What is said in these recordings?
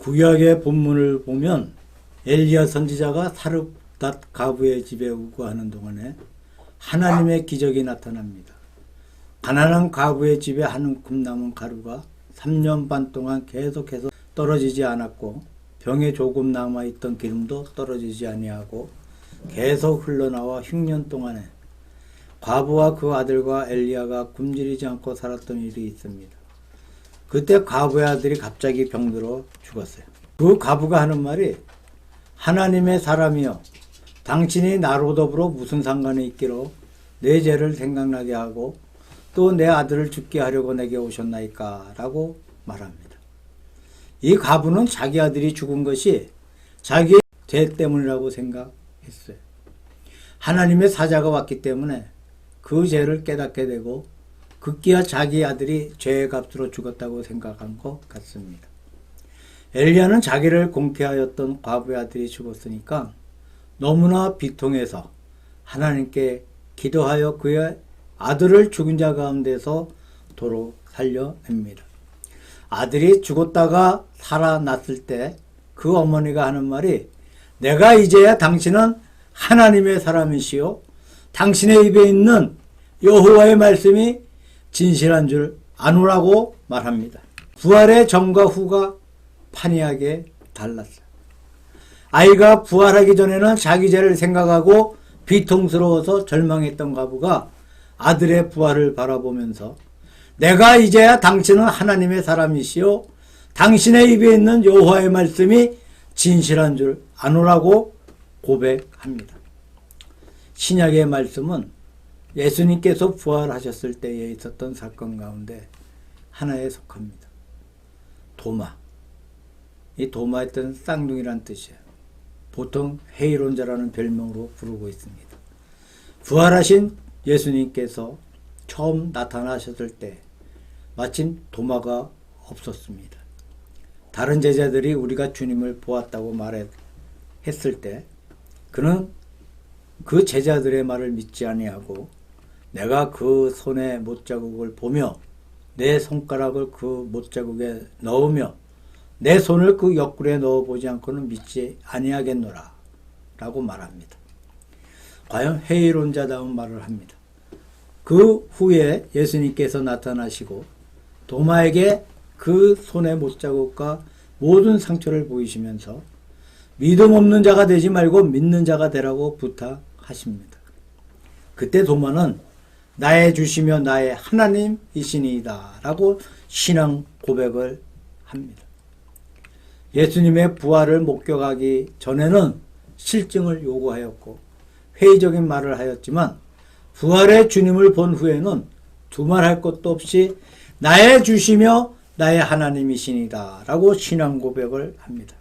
구약의 본문을 보면 엘리야 선지자가 사르밧 과부의 집에 우거하는 동안에 하나님의 기적이 나타납니다. 가난한 과부의 집에 한 움큼 남은 가루가 3년 반 동안 계속해서 떨어지지 않았고 병에 조금 남아있던 기름도 떨어지지 아니하고 계속 흘러나와 6년 동안에 과부와 그 아들과 엘리야가 굶주리지 않고 살았던 일이 있습니다. 그때 과부의 아들이 갑자기 병들어 죽었어요. 그 과부가 하는 말이 하나님의 사람이여 당신이 나로 더불어 무슨 상관이 있기로 내 죄를 생각나게 하고 또 내 아들을 죽게 하려고 내게 오셨나이까 라고 말합니다. 이 과부는 자기 아들이 죽은 것이 자기의 죄 때문이라고 생각했어요. 하나님의 사자가 왔기 때문에 그 죄를 깨닫게 되고 급기야 자기 아들이 죄의 값으로 죽었다고 생각한 것 같습니다. 엘리야는 자기를 공개하였던 과부의 아들이 죽었으니까 너무나 비통해서 하나님께 기도하여 그의 아들을 죽은 자 가운데서 도로 살려냅니다. 아들이 죽었다가 살아났을 때 그 어머니가 하는 말이 내가 이제야 당신은 하나님의 사람이시오 당신의 입에 있는 여호와의 말씀이 진실한 줄 아노라고 말합니다. 부활의 전과 후가 판이하게 달랐어요. 아이가 부활하기 전에는 자기 죄를 생각하고 비통스러워서 절망했던 과부가 아들의 부활을 바라보면서 내가 이제야 당신은 하나님의 사람이시오 당신의 입에 있는 여호와의 말씀이 진실한 줄 아노라고 고백합니다. 신약의 말씀은 예수님께서 부활하셨을 때에 있었던 사건 가운데 하나에 속합니다. 도마. 이 도마의 뜻은 쌍둥이란 뜻이에요. 보통 회의론자라는 별명으로 부르고 있습니다. 부활하신 예수님께서 처음 나타나셨을 때 마침 도마가 없었습니다. 다른 제자들이 우리가 주님을 보았다고 말했을 때 그는 그 제자들의 말을 믿지 아니하고 내가 그 손의 못자국을 보며 내 손가락을 그 못자국에 넣으며 내 손을 그 옆구리에 넣어보지 않고는 믿지 아니하겠노라 라고 말합니다. 과연 회의론자다운 말을 합니다. 그 후에 예수님께서 나타나시고 도마에게 그 손의 못자국과 모든 상처를 보이시면서 믿음 없는 자가 되지 말고 믿는 자가 되라고 부탁하십니다. 그때 도마는 나의 주시며 나의 하나님이시니이다 라고 신앙 고백을 합니다. 예수님의 부활을 목격하기 전에는 실증을 요구하였고 회의적인 말을 하였지만 부활의 주님을 본 후에는 두말할 것도 없이 나의 주시며 나의 하나님이시니이다 라고 신앙 고백을 합니다.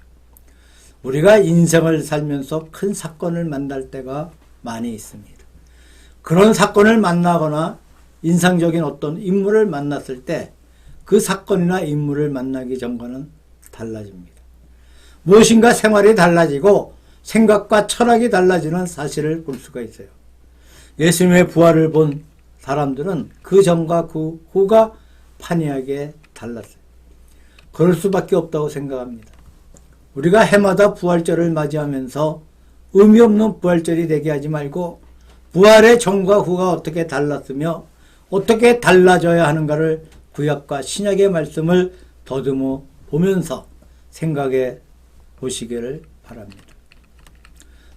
우리가 인생을 살면서 큰 사건을 만날 때가 많이 있습니다. 그런 사건을 만나거나 인상적인 어떤 인물을 만났을 때 그 사건이나 인물을 만나기 전과는 달라집니다. 무엇인가 생활이 달라지고 생각과 철학이 달라지는 사실을 볼 수가 있어요. 예수님의 부활을 본 사람들은 그 전과 그 후가 판이하게 달랐어요. 그럴 수밖에 없다고 생각합니다. 우리가 해마다 부활절을 맞이하면서 의미 없는 부활절이 되게 하지 말고 부활의 전과 후가 어떻게 달랐으며 어떻게 달라져야 하는가를 구약과 신약의 말씀을 더듬어 보면서 생각해 보시기를 바랍니다.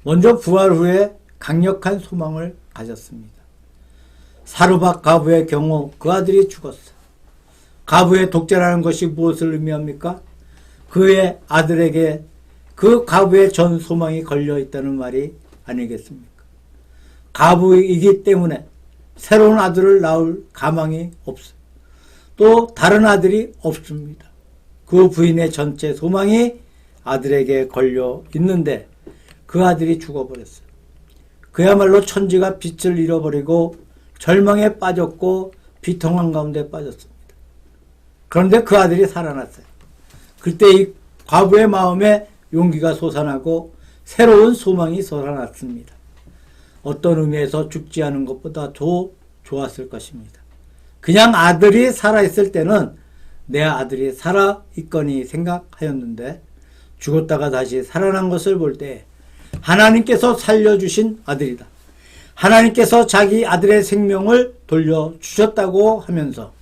먼저 부활 후에 강력한 소망을 가졌습니다. 사르밧 과부의 경우 그 아들이 죽었어요. 과부의 독재라는 것이 무엇을 의미합니까? 그의 아들에게 그 과부의 전 소망이 걸려 있다는 말이 아니겠습니까? 과부이기 때문에 새로운 아들을 낳을 가망이 없어요. 또 다른 아들이 없습니다. 그 부인의 전체 소망이 아들에게 걸려 있는데 그 아들이 죽어버렸어요. 그야말로 천지가 빛을 잃어버리고 절망에 빠졌고 비통한 가운데 빠졌습니다. 그런데 그 아들이 살아났어요. 그때 이 과부의 마음에 용기가 솟아나고 새로운 소망이 솟아났습니다. 어떤 의미에서 죽지 않은 것보다 더 좋았을 것입니다. 그냥 아들이 살아있을 때는 내 아들이 살아있거니 생각하였는데 죽었다가 다시 살아난 것을 볼 때 하나님께서 살려주신 아들이다. 하나님께서 자기 아들의 생명을 돌려주셨다고 하면서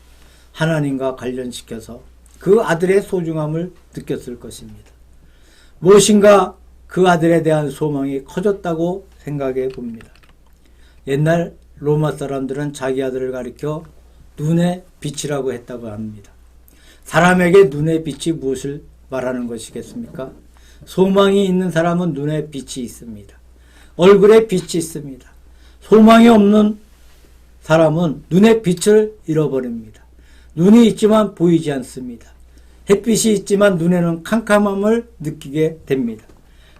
하나님과 관련시켜서 그 아들의 소중함을 느꼈을 것입니다. 무엇인가 그 아들에 대한 소망이 커졌다고 생각해 봅니다. 옛날 로마 사람들은 자기 아들을 가리켜 눈의 빛이라고 했다고 합니다. 사람에게 눈의 빛이 무엇을 말하는 것이겠습니까? 소망이 있는 사람은 눈에 빛이 있습니다. 얼굴에 빛이 있습니다. 소망이 없는 사람은 눈의 빛을 잃어버립니다. 눈이 있지만 보이지 않습니다. 햇빛이 있지만 눈에는 캄캄함을 느끼게 됩니다.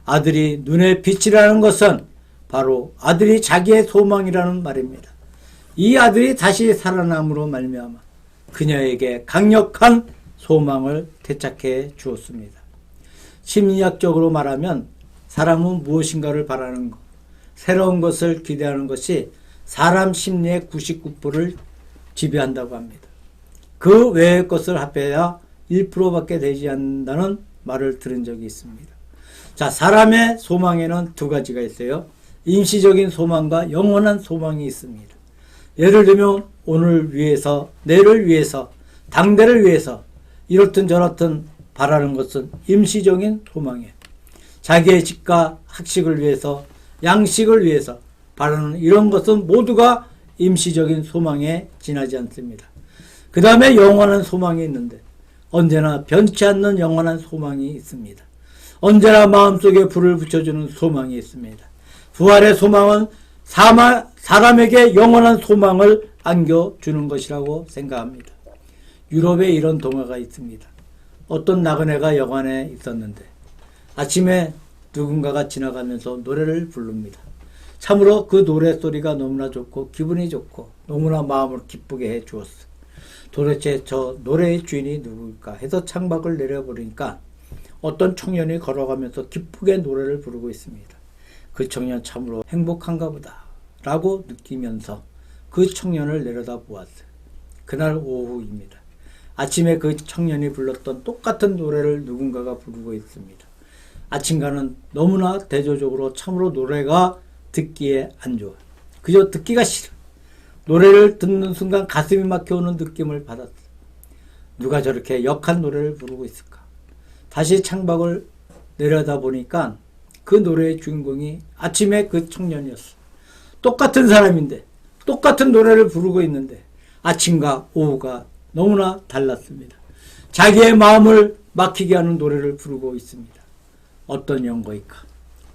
아들이 눈의 빛이라는 것은 바로 아들이 자기의 소망이라는 말입니다. 이 아들이 다시 살아남으로 말미암아 그녀에게 강력한 소망을 되찾게 주었습니다. 심리학적으로 말하면 사람은 무엇인가를 바라는 것, 새로운 것을 기대하는 것이 사람 심리의 99%를 지배한다고 합니다. 그 외의 것을 합해야 1%밖에 되지 않는다는 말을 들은 적이 있습니다. 자, 사람의 소망에는 두 가지가 있어요. 임시적인 소망과 영원한 소망이 있습니다. 예를 들면 오늘 위해서, 내일을 위해서, 당대를 위해서 이렇든 저렇든 바라는 것은 임시적인 소망이에요. 자기의 집과 학식을 위해서, 양식을 위해서 바라는 이런 것은 모두가 임시적인 소망에 지나지 않습니다. 그 다음에 영원한 소망이 있는데 언제나 변치 않는 영원한 소망이 있습니다. 언제나 마음속에 불을 붙여주는 소망이 있습니다. 부활의 소망은 사람에게 영원한 소망을 안겨주는 것이라고 생각합니다. 유럽에 이런 동화가 있습니다. 어떤 나그네가 여관에 있었는데 아침에 누군가가 지나가면서 노래를 부릅니다. 참으로 그 노래소리가 너무나 좋고 기분이 좋고 너무나 마음을 기쁘게 해 주었어. 도대체 저 노래의 주인이 누굴까 해서 창밖을 내려보니까 어떤 청년이 걸어가면서 기쁘게 노래를 부르고 있습니다. 그 청년 참으로 행복한가 보다 라고 느끼면서 그 청년을 내려다 보았어요. 그날 오후입니다. 아침에 그 청년이 불렀던 똑같은 노래를 누군가가 부르고 있습니다. 아침과는 너무나 대조적으로 참으로 노래가 듣기에 안 좋아. 그저 듣기가 싫어. 노래를 듣는 순간 가슴이 막혀오는 느낌을 받았어. 누가 저렇게 역한 노래를 부르고 있을까? 다시 창밖을 내려다 보니까 그 노래의 주인공이 아침에 그 청년이었어. 똑같은 사람인데 똑같은 노래를 부르고 있는데 아침과 오후가 너무나 달랐습니다. 자기의 마음을 막히게 하는 노래를 부르고 있습니다. 어떤 연고일까?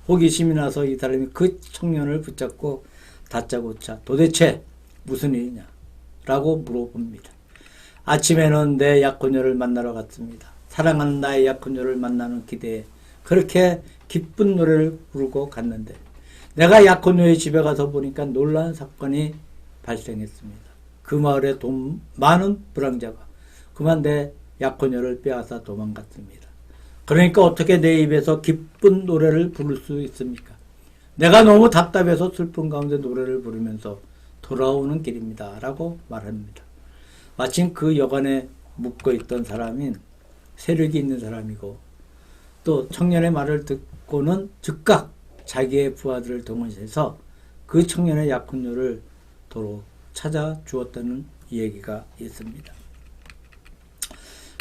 호기심이 나서 이 사람이 그 청년을 붙잡고 다짜고짜 도대체 무슨 일이냐? 라고 물어봅니다. 아침에는 내 약혼녀를 만나러 갔습니다. 사랑하는 나의 약혼녀를 만나는 기대에 그렇게 기쁜 노래를 부르고 갔는데 내가 약혼녀의 집에 가서 보니까 놀라운 사건이 발생했습니다. 그 마을에 돈 많은 불황자가 그만 내 약혼녀를 빼앗아 도망갔습니다. 그러니까 어떻게 내 입에서 기쁜 노래를 부를 수 있습니까? 내가 너무 답답해서 슬픈 가운데 노래를 부르면서 돌아오는 길입니다. 라고 말합니다. 마침 그 여관에 묵고 있던 사람인 세력이 있는 사람이고 또 청년의 말을 듣고는 즉각 자기의 부하들을 동원해서 그 청년의 약혼녀를 도로 찾아 주었다는 얘기가 있습니다.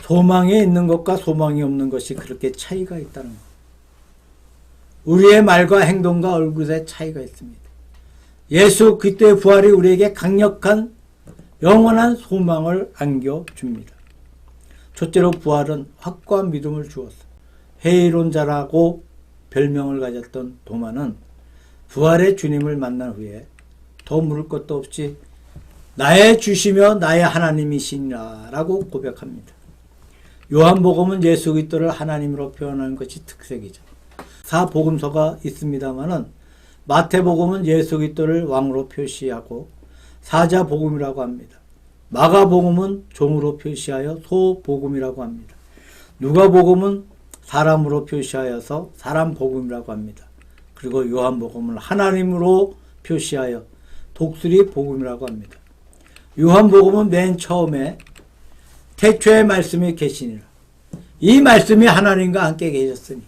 소망이 있는 것과 소망이 없는 것이 그렇게 차이가 있다는 것. 우리의 말과 행동과 얼굴에 차이가 있습니다. 예수 그리스도의 부활이 우리에게 강력한 영원한 소망을 안겨줍니다. 첫째로 부활은 확고한 믿음을 주었습니다. 회의론자라고 별명을 가졌던 도마는 부활의 주님을 만난 후에 더 물을 것도 없이 나의 주시며 나의 하나님이시니라 라고 고백합니다. 요한복음은 예수 그리스도를 하나님으로 표현하는 것이 특색이죠. 사복음서가 있습니다마는 마태복음은 예수 그리스도를 왕으로 표시하고 사자복음이라고 합니다. 마가복음은 종으로 표시하여 소복음이라고 합니다. 누가복음은 사람으로 표시하여서 사람복음이라고 합니다. 그리고 요한복음은 하나님으로 표시하여 독수리 복음이라고 합니다. 요한복음은 맨 처음에 태초에 말씀이 계시니라. 이 말씀이 하나님과 함께 계셨으니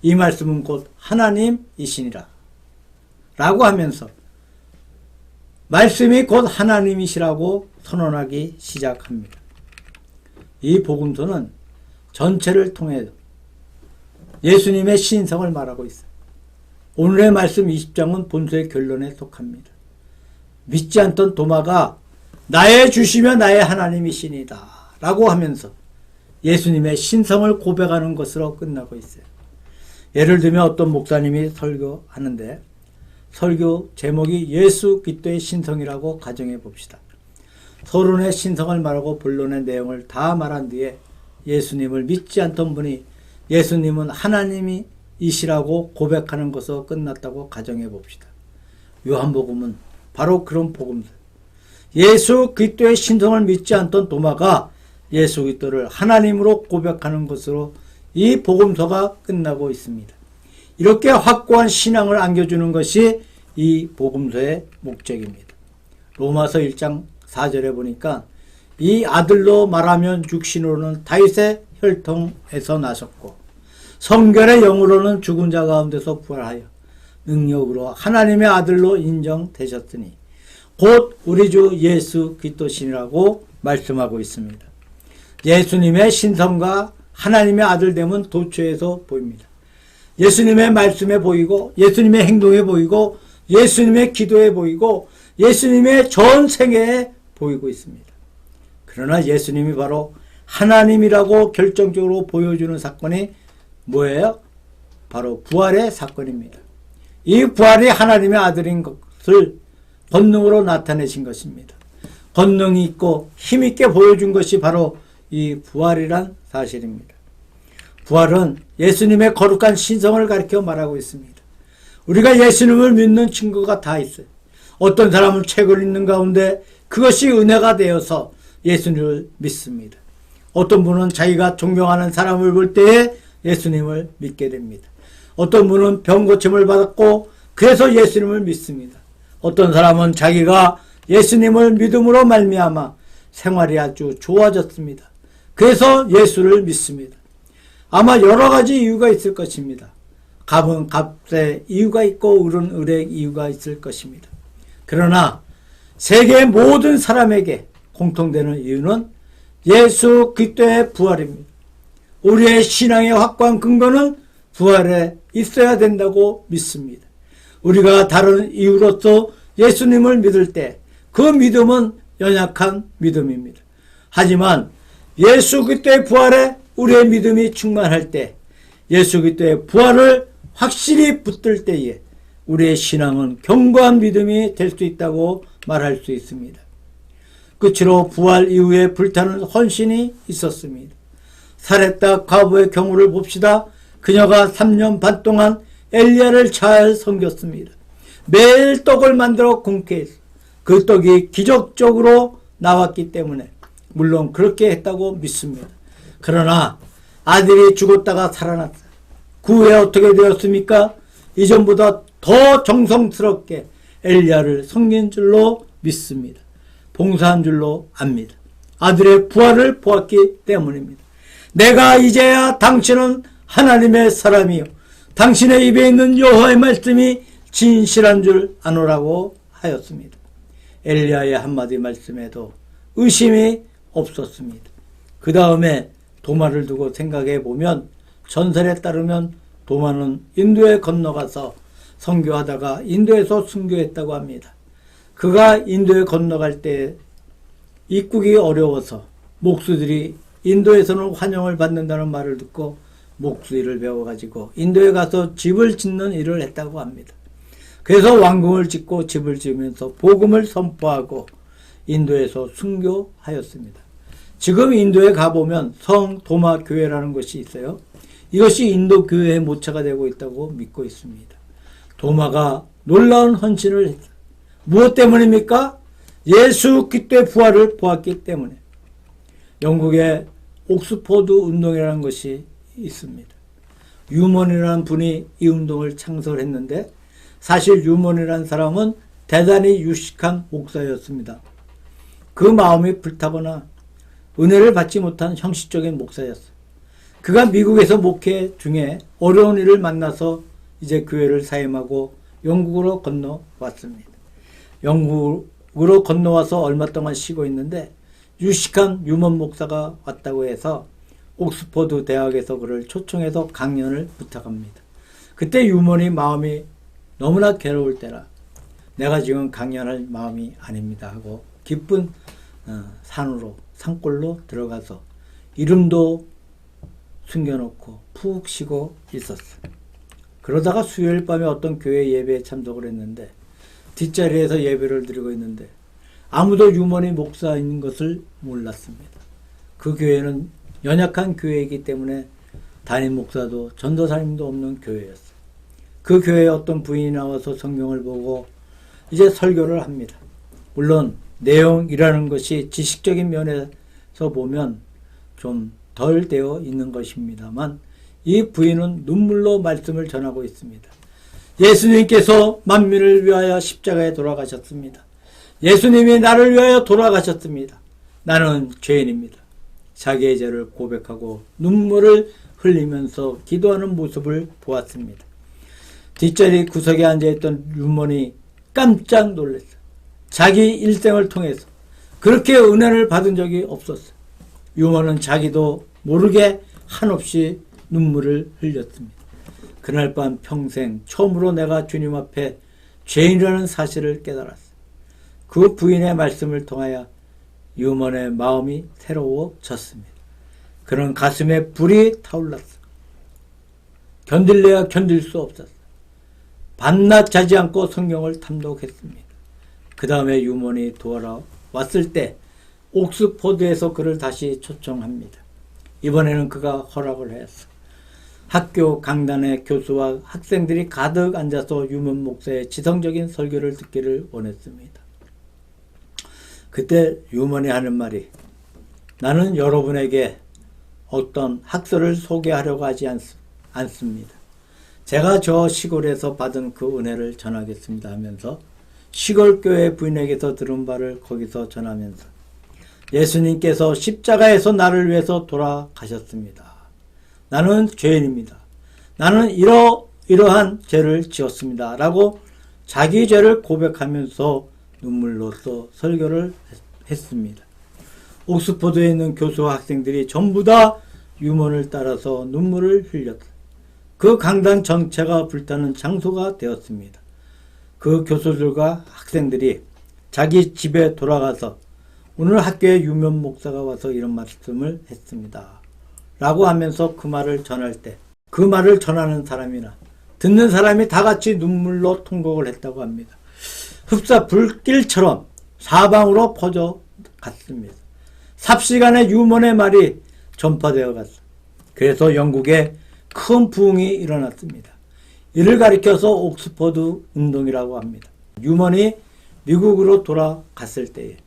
이 말씀은 곧 하나님이시니라 라고 하면서 말씀이 곧 하나님이시라고 선언하기 시작합니다. 이 복음서는 전체를 통해 예수님의 신성을 말하고 있어요. 오늘의 말씀 20장은 본서의 결론에 속합니다. 믿지 않던 도마가 나의 주시며 나의 하나님이시니다 라고 하면서 예수님의 신성을 고백하는 것으로 끝나고 있어요. 예를 들면 어떤 목사님이 설교하는데 설교 제목이 예수 그리스도의 신성이라고 가정해 봅시다. 서론의 신성을 말하고 본론의 내용을 다 말한 뒤에 예수님을 믿지 않던 분이 예수님은 하나님이시라고 고백하는 것으로 끝났다고 가정해 봅시다. 요한복음은 바로 그런 복음서. 예수 그리스도의 신성을 믿지 않던 도마가 예수 그리스도를 하나님으로 고백하는 것으로 이 복음서가 끝나고 있습니다. 이렇게 확고한 신앙을 안겨주는 것이 이 복음서의 목적입니다. 로마서 1장 4절에 보니까 이 아들로 말하면 육신으로는 다윗의 혈통에서 나셨고 성결의 영으로는 죽은 자 가운데서 부활하여 능력으로 하나님의 아들로 인정되셨으니 곧 우리 주 예수 그리스도시라고 말씀하고 있습니다. 예수님의 신성과 하나님의 아들됨은 도처에서 보입니다. 예수님의 말씀에 보이고 예수님의 행동에 보이고 예수님의 기도에 보이고 예수님의 전 생애에 보이고 있습니다. 그러나 예수님이 바로 하나님이라고 결정적으로 보여주는 사건이 뭐예요? 바로 부활의 사건입니다. 이 부활이 하나님의 아들인 것을 권능으로 나타내신 것입니다. 권능이 있고 힘있게 보여준 것이 바로 이 부활이란 사실입니다. 부활은 예수님의 거룩한 신성을 가리켜 말하고 있습니다. 우리가 예수님을 믿는 증거가 다 있어요. 어떤 사람은 책을 읽는 가운데 그것이 은혜가 되어서 예수님을 믿습니다. 어떤 분은 자기가 존경하는 사람을 볼 때에 예수님을 믿게 됩니다. 어떤 분은 병 고침을 받았고 그래서 예수님을 믿습니다. 어떤 사람은 자기가 예수님을 믿음으로 말미암아 생활이 아주 좋아졌습니다. 그래서 예수를 믿습니다. 아마 여러 가지 이유가 있을 것입니다. 값은 값의 이유가 있고 을은 을의 이유가 있을 것입니다. 그러나 세계 모든 사람에게 공통되는 이유는 예수 그리스도의 부활입니다. 우리의 신앙의 확고한 근거는 부활에 있어야 된다고 믿습니다. 우리가 다른 이유로서 예수님을 믿을 때 그 믿음은 연약한 믿음입니다. 하지만 예수 그리스도의 부활에 우리의 믿음이 충만할 때 예수 그리스도의 부활을 확실히 붙들 때에 우리의 신앙은 견고한 믿음이 될 수 있다고 말할 수 있습니다. 끝으로 부활 이후에 불타는 헌신이 있었습니다. 사렙다 과부의 경우를 봅시다. 그녀가 3년 반 동안 엘리야를 잘 섬겼습니다. 매일 떡을 만들어 굶게 했습니다. 그 떡이 기적적으로 나왔기 때문에 물론 그렇게 했다고 믿습니다. 그러나 아들이 죽었다가 살아났어요. 그 후에 어떻게 되었습니까? 이전보다 더 정성스럽게 엘리야를 섬긴 줄로 믿습니다. 봉사한 줄로 압니다. 아들의 부활을 보았기 때문입니다. 내가 이제야 당신은 하나님의 사람이요 당신의 입에 있는 여호와의 말씀이 진실한 줄 아노라고 하였습니다. 엘리야의 한마디 말씀에도 의심이 없었습니다. 그 다음에 도마를 두고 생각해 보면 전설에 따르면 도마는 인도에 건너가서 선교하다가 인도에서 순교했다고 합니다. 그가 인도에 건너갈 때 입국이 어려워서 목수들이 인도에서는 환영을 받는다는 말을 듣고 목수일을 배워가지고 인도에 가서 집을 짓는 일을 했다고 합니다. 그래서 왕궁을 짓고 집을 지으면서 복음을 선포하고 인도에서 순교하였습니다. 지금 인도에 가보면 성도마 교회라는 것이 있어요. 이것이 인도 교회의 모처가 되고 있다고 믿고 있습니다. 도마가 놀라운 헌신을 했어요. 무엇 때문입니까? 예수 그리스도의 부활을 보았기 때문에. 영국의 옥스포드 운동이라는 것이 있습니다. 유먼이라는 분이 이 운동을 창설했는데 사실 유먼이라는 사람은 대단히 유식한 목사였습니다. 그 마음이 불타거나 은혜를 받지 못한 형식적인 목사였어요. 그가 미국에서 목회 중에 어려운 일을 만나서 이제 교회를 사임하고 영국으로 건너왔습니다. 영국으로 건너와서 얼마 동안 쉬고 있는데 유식한 유먼 목사가 왔다고 해서 옥스퍼드 대학에서 그를 초청해서 강연을 부탁합니다. 그때 유먼이 마음이 너무나 괴로울 때라 내가 지금 강연할 마음이 아닙니다 하고 기쁜 산골로 들어가서 이름도 숨겨놓고 푹 쉬고 있었어요. 그러다가 수요일 밤에 어떤 교회 예배에 참석을 했는데 뒷자리에서 예배를 드리고 있는데 아무도 유먼이 목사인 것을 몰랐습니다. 그 교회는 연약한 교회이기 때문에 담임 목사도 전도사님도 없는 교회였어요. 그 교회에 어떤 부인이 나와서 성경을 보고 이제 설교를 합니다. 물론 내용이라는 것이 지식적인 면에서 보면 좀 덜 되어 있는 것입니다만 이 부인은 눈물로 말씀을 전하고 있습니다. 예수님께서 만민을 위하여 십자가에 돌아가셨습니다. 예수님이 나를 위하여 돌아가셨습니다. 나는 죄인입니다. 자기의 죄를 고백하고 눈물을 흘리면서 기도하는 모습을 보았습니다. 뒷자리 구석에 앉아있던 유먼이 깜짝 놀랐어요. 자기 일생을 통해서 그렇게 은혜를 받은 적이 없었어요. 유먼은 자기도 모르게 한없이 눈물을 흘렸습니다. 그날 밤 평생 처음으로 내가 주님 앞에 죄인이라는 사실을 깨달았어요. 그 부인의 말씀을 통하여 유먼의 마음이 새로워졌습니다. 그는 가슴에 불이 타올랐어요. 견딜래야 견딜 수 없었어요. 밤낮 자지 않고 성경을 탐독했습니다. 그 다음에 유먼이 돌아왔을 때 옥스퍼드에서 그를 다시 초청합니다. 이번에는 그가 허락을 했어. 학교 강단에 교수와 학생들이 가득 앉아서 유먼 목사의 지성적인 설교를 듣기를 원했습니다. 그때 유먼이 하는 말이 나는 여러분에게 어떤 학설을 소개하려고 하지 않습니다. 제가 저 시골에서 받은 그 은혜를 전하겠습니다 하면서 시골교회 부인에게서 들은 바를 거기서 전하면서 예수님께서 십자가에서 나를 위해서 돌아가셨습니다. 나는 죄인입니다. 나는 이러한 죄를 지었습니다. 라고 자기 죄를 고백하면서 눈물로써 설교를 했습니다. 옥스퍼드에 있는 교수와 학생들이 전부 다 유먼을 따라서 눈물을 흘렸어요. 그 강단 전체가 불타는 장소가 되었습니다. 그 교수들과 학생들이 자기 집에 돌아가서 오늘 학교에 유먼 목사가 와서 이런 말씀을 했습니다. 라고 하면서 그 말을 전할 때 그 말을 전하는 사람이나 듣는 사람이 다 같이 눈물로 통곡을 했다고 합니다. 흡사 불길처럼 사방으로 퍼져 갔습니다. 삽시간에 유먼의 말이 전파되어 갔어요. 그래서 영국에 큰 부흥이 일어났습니다. 이를 가리켜서 옥스퍼드 운동이라고 합니다. 유먼이 미국으로 돌아갔을 때에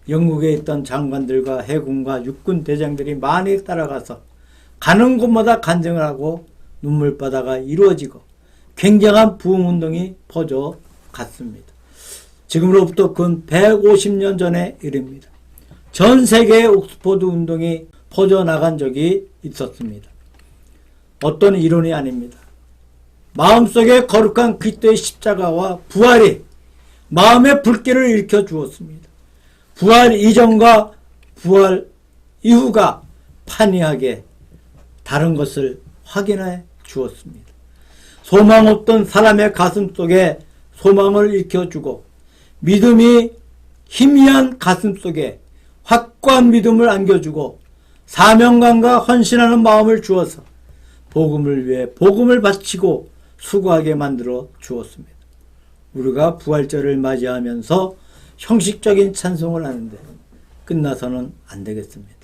영국에 있던 장관들과 해군과 육군 대장들이 많이 따라가서 가는 곳마다 간증을 하고 눈물바다가 이루어지고 굉장한 부흥운동이 퍼져 갔습니다. 지금으로부터 근 150년 전의 일입니다. 전 세계의 옥스퍼드 운동이 퍼져나간 적이 있었습니다. 어떤 이론이 아닙니다. 마음속에 거룩한 그리스도의 십자가와 부활이 마음의 불길을 일으켜 주었습니다. 부활 이전과 부활 이후가 판이하게 다른 것을 확인해 주었습니다. 소망 없던 사람의 가슴 속에 소망을 일으켜주고 믿음이 희미한 가슴 속에 확고한 믿음을 안겨주고 사명감과 헌신하는 마음을 주어서 복음을 위해 복음을 바치고 수고하게 만들어 주었습니다. 우리가 부활절을 맞이하면서 형식적인 찬송을 하는데 끝나서는 안 되겠습니다.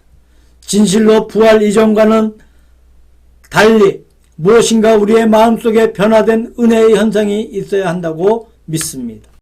진실로 부활 이전과는 달리 무엇인가 우리의 마음속에 변화된 은혜의 현상이 있어야 한다고 믿습니다.